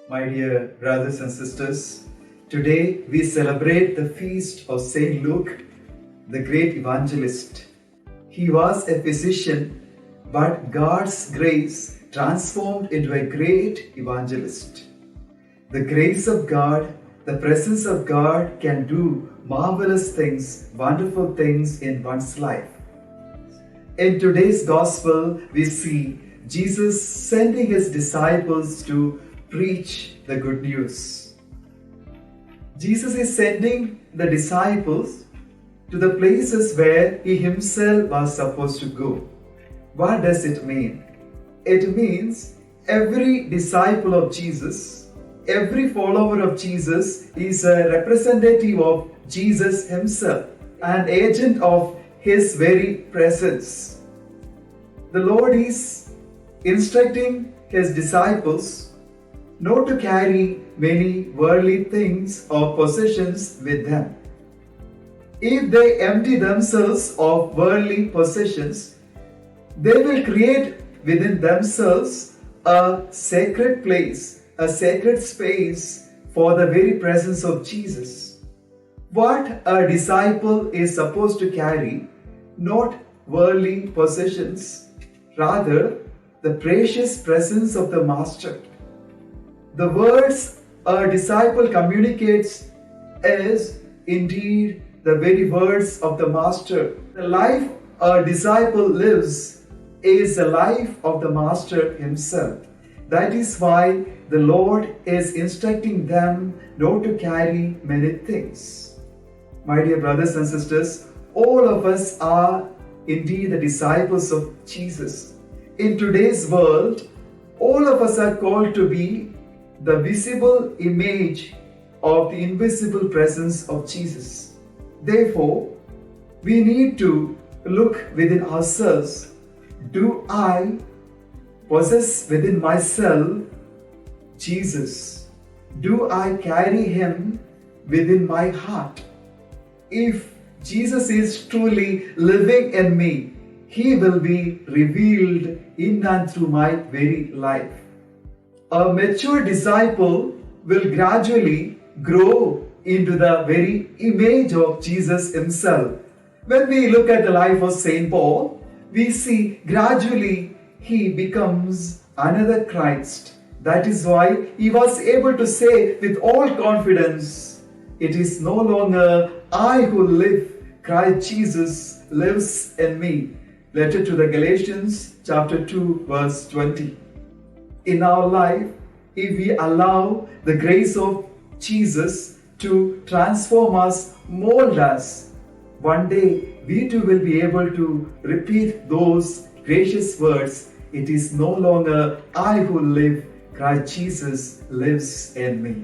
My dear brothers and sisters, today we celebrate the feast of Saint Luke, the great evangelist. He was a physician, but God's grace transformed into a great evangelist. The grace of God, the presence of God can do marvelous things, wonderful things in one's life. In today's gospel, we see Jesus sending his disciples to preach the good news. Jesus is sending the disciples to the places where he himself was supposed to go. What does it mean? It means every disciple of Jesus, every follower of Jesus is a representative of Jesus himself, an agent of his very presence. The Lord is instructing his disciples not to carry many worldly things or possessions with them. If they empty themselves of worldly possessions, they will create within themselves a sacred place, a sacred space for the very presence of Jesus. What a disciple is supposed to carry, not worldly possessions, rather the precious presence of the Master. The words a disciple communicates is indeed the very words of the Master. The life a disciple lives is the life of the Master himself. That is why the Lord is instructing them not to carry many things. My dear brothers and sisters, all of us are indeed the disciples of Jesus. In today's world, all of us are called to be the visible image of the invisible presence of Jesus. Therefore, we need to look within ourselves. Do I possess within myself Jesus? Do I carry him within my heart? If Jesus is truly living in me, he will be revealed in and through my very life. A mature disciple will gradually grow into the very image of Jesus himself. When we look at the life of Saint Paul, we see gradually he becomes another Christ. That is why he was able to say with all confidence, "It is no longer I who live, Christ Jesus lives in me." Letter to the Galatians chapter 2 verse 20. In our life, if we allow the grace of Jesus to transform us, mold us, one day we too will be able to repeat those gracious words, "It is no longer I who live, Christ Jesus lives in me."